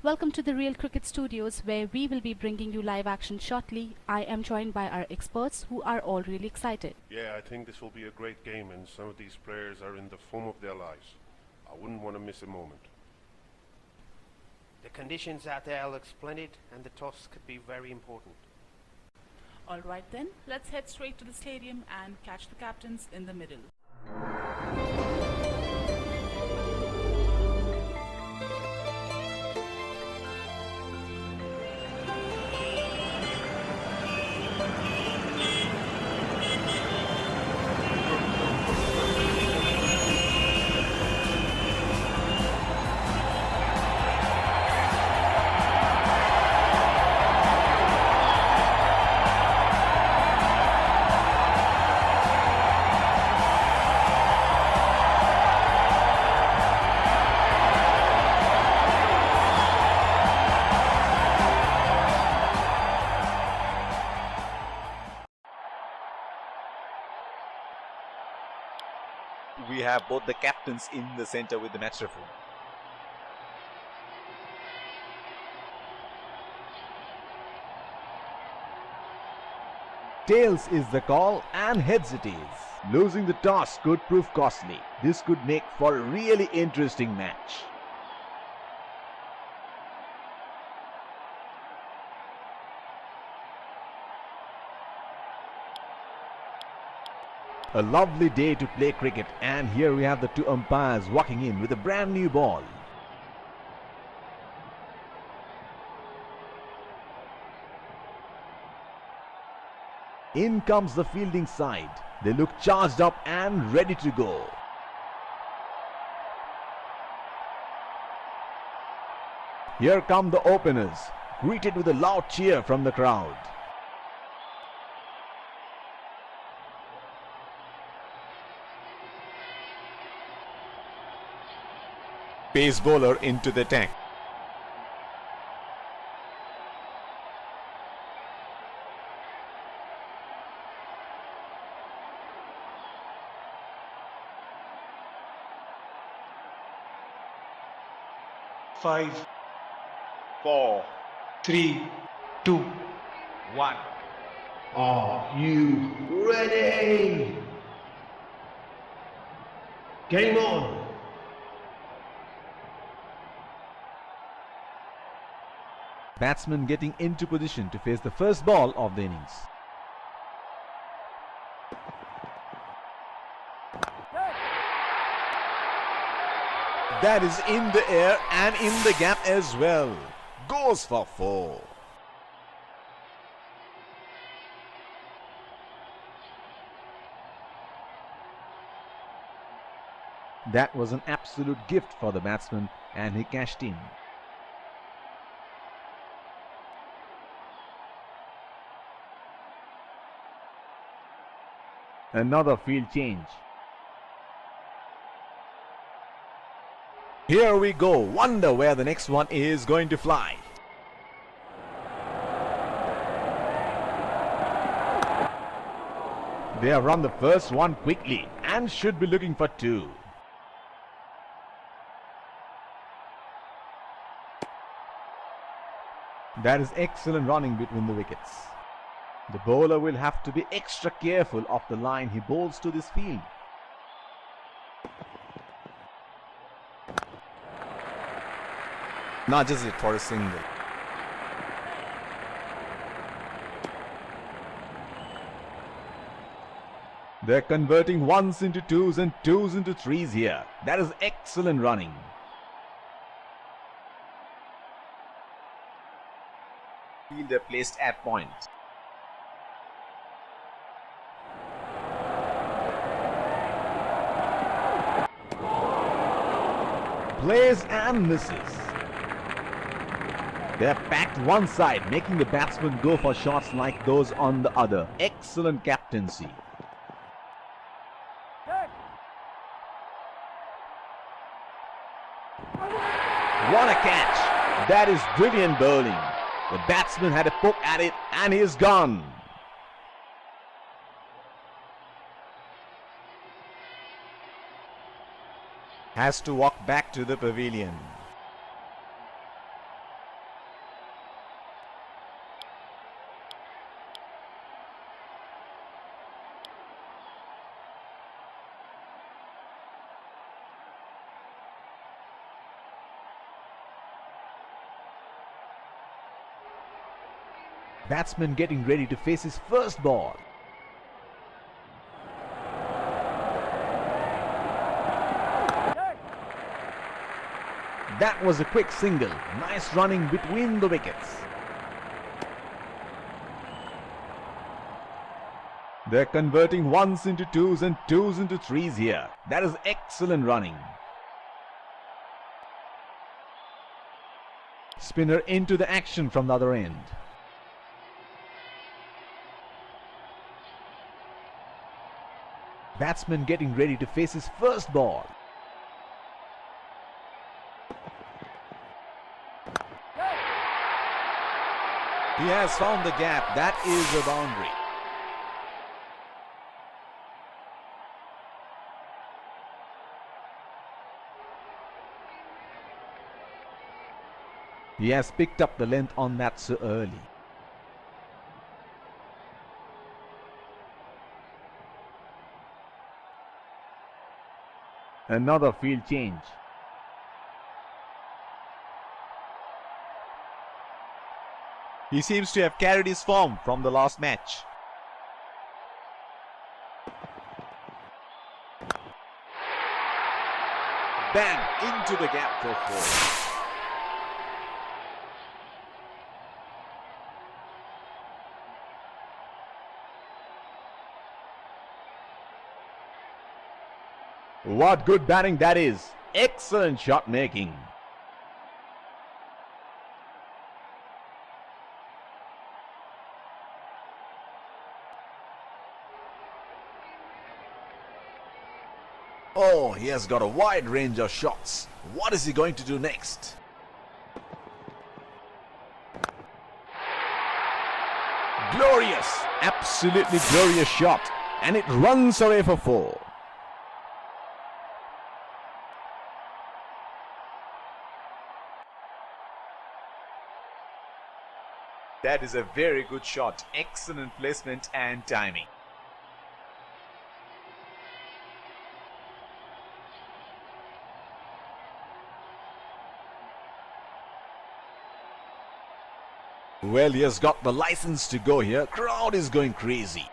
Welcome to the Real Cricket Studios, where we will be bringing you live action shortly. I am joined by our experts who are all really excited. Yeah, I think this will be a great game, and some of these players are in the form of their lives. I wouldn't want to miss a moment. The conditions out there look splendid, and the toss could be very important. Alright then, let's head straight to the stadium and catch the captains in the middle. We have both the captains in the center with the match referee. Tails is the call and heads it is. Losing the toss could prove costly. This could make for a really interesting match. A lovely day to play cricket, and here we have the two umpires walking in with a brand new ball. In comes the fielding side. They look charged up and ready to go. Here come the openers, greeted with a loud cheer from the crowd. Pace bowler into the attack. Five, 4, 3, 2, 1. Are you ready? Game on! Batsman getting into position to face the first ball of the innings. That is in the air and in the gap as well. Goes for 4. That was an absolute gift for the batsman, and he cashed in. Another field change. Here we go. Wonder where the next one is going to fly. They have run the first one quickly and should be looking for 2. That is excellent running between the wickets. The bowler will have to be extra careful of the line he bowls to this field. Nudges it for a single. They're converting ones into twos and twos into threes here. That is excellent running. Fielder placed at point. Plays and misses. They're packed one side, making the batsmen go for shots like those on the other. Excellent captaincy. What a catch! That is brilliant bowling. The batsman had a poke at it and he's gone. Has to walk back to the pavilion. Batsman getting ready to face his first ball. That was a quick single. Nice running between the wickets. They're converting ones into twos and twos into threes here. That is excellent running. Spinner into the action from the other end. Batsman getting ready to face his first ball. He has found the gap. That is a boundary. He has picked up the length on that so early. Another field change. He seems to have carried his form from the last match. Bang! Into the gap for four. What good batting that is. Excellent shot making. Oh, he has got a wide range of shots. What is he going to do next? Glorious. Absolutely glorious shot. And it runs away for four. That is a very good shot. Excellent placement and timing. Well, he has got the license to go here. Crowd is going crazy.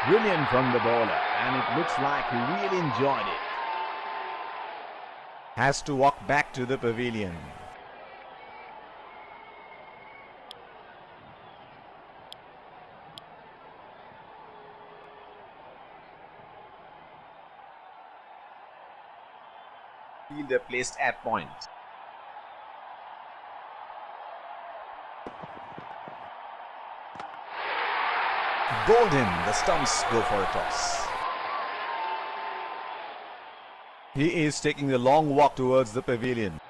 Brilliant from the bowler, and it looks like he really enjoyed it. Has to walk back to the pavilion. Fielder placed at point. Bowled him. The stumps go for a toss. He is taking the long walk towards the pavilion.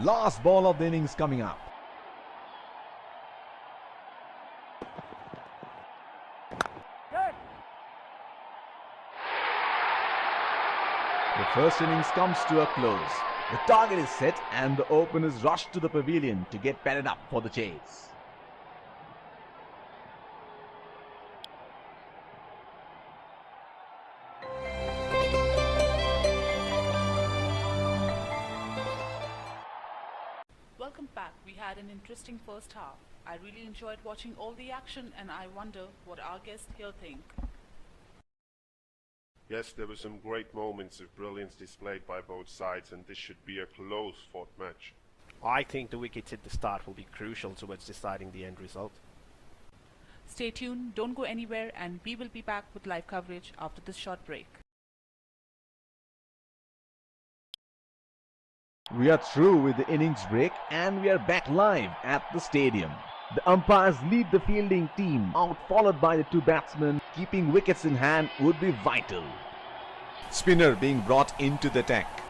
Last ball of the innings coming up. The first innings comes to a close. The target is set and the openers rush to the pavilion to get padded up for the chase. Welcome back. We had an interesting first half. I really enjoyed watching all the action and I wonder what our guests here think. Yes, there were some great moments of brilliance displayed by both sides, and this should be a close fought match. I think the wickets at the start will be crucial towards deciding the end result. Stay tuned, don't go anywhere, and we will be back with live coverage after this short break. We are through with the innings break and we are back live at the stadium. The umpires lead the fielding team out, followed by the two batsmen. Keeping wickets in hand would be vital. Spinner being brought into the attack.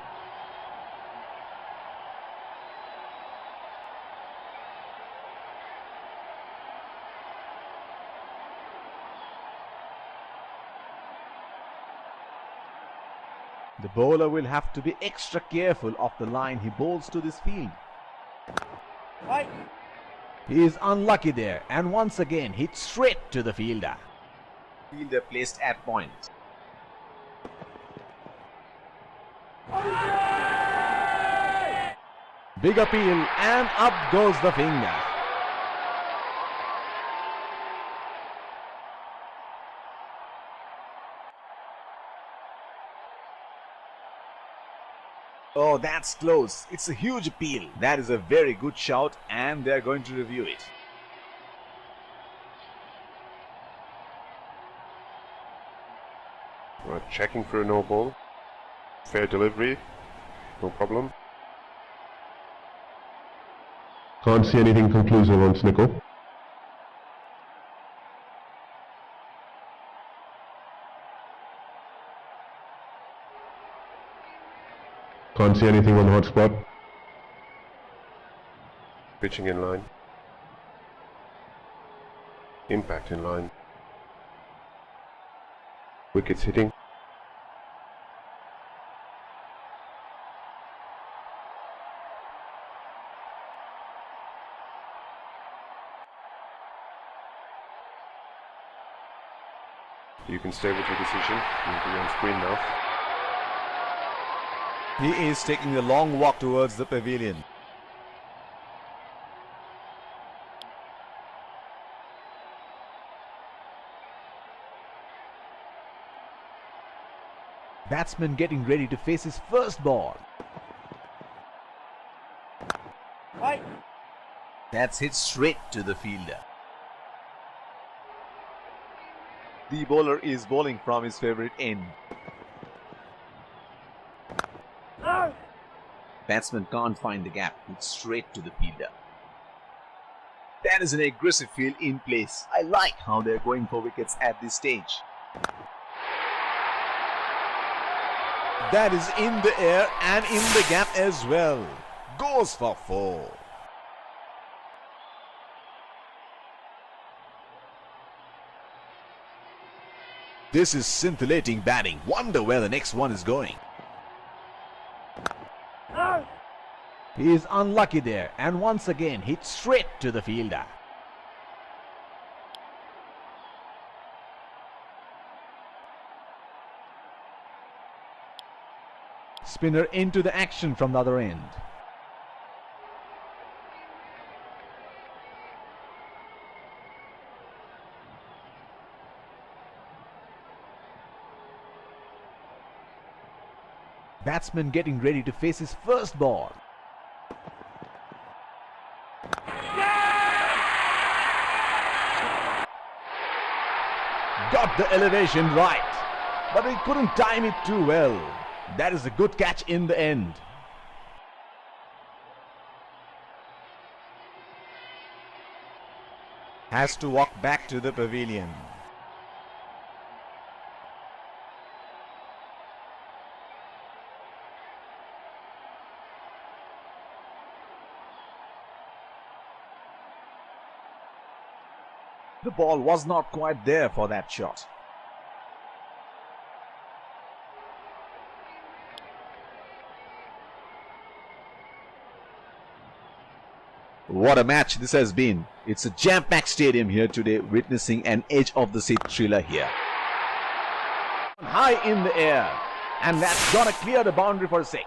The bowler will have to be extra careful of the line he bowls to this field. He is unlucky there and once again hits straight to the fielder. Fielder placed at point. Big appeal and up goes the finger. Oh, that's close. It's a huge appeal. That is a very good shout and they're going to review it. We're checking for a no ball. Fair delivery. No problem. Can't see anything conclusive on Snickle. Can't see anything on the hot spot. Pitching in line. Impact in line. Wickets hitting. You can stay with your decision. You'll be on screen now. He is taking a long walk towards the pavilion. Batsman getting ready to face his first ball. That's hit straight to the fielder. The bowler is bowling from his favorite end. Batsman can't find the gap. It's straight to the fielder. That is an aggressive field in place. I like how they're going for wickets at this stage. That is in the air and in the gap as well. Goes for 4. This is scintillating batting. Wonder where the next one is going. He is unlucky there and once again hits straight to the fielder. Spinner into the action from the other end. Batsman getting ready to face his first ball. Got the elevation right, but he couldn't time it too well. That is a good catch in the end. Has to walk back to the pavilion. The ball was not quite there for that shot. What a match this has been. It's a jam-packed stadium here today, witnessing an edge of the seat thriller here. High in the air, and that's gonna clear the boundary for 6.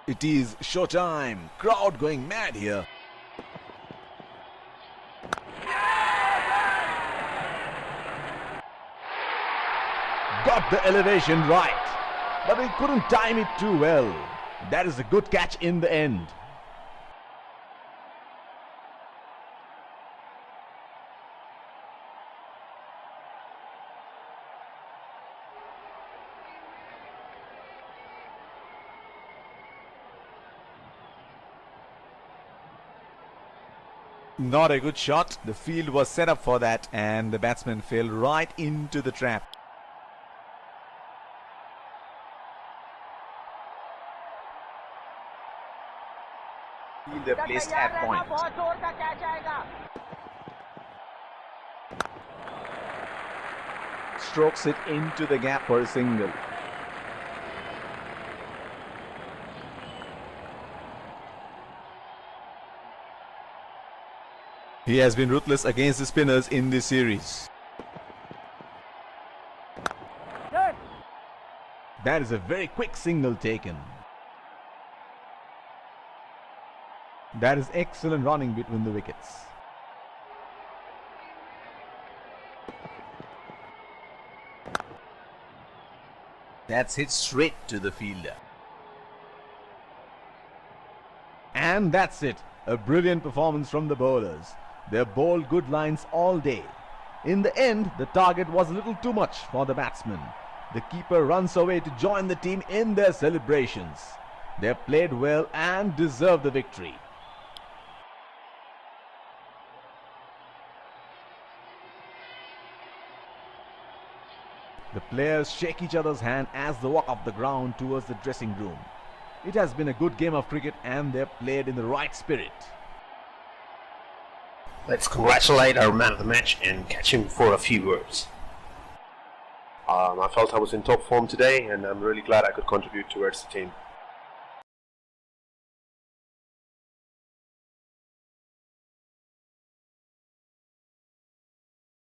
It is showtime. Crowd going mad here. got the elevation right, but he couldn't time it too well. That is a good catch in the end. Not a good shot. The field was set up for that and the batsman fell right into the trap. Fielder placed at point. Strokes it into the gap for a single. He has been ruthless against the spinners in this series. That is a very quick single taken. That is excellent running between the wickets. That's hit straight to the fielder. And that's it. A brilliant performance from the bowlers. They bowled good lines all day. In the end, the target was a little too much for the batsmen. The keeper runs away to join the team in their celebrations. They played well and deserved the victory. The players shake each other's hand as they walk off the ground towards the dressing room. It has been a good game of cricket and they played in the right spirit. Let's congratulate our man of the match and catch him for a few words. I felt I was in top form today and I'm really glad I could contribute towards the team.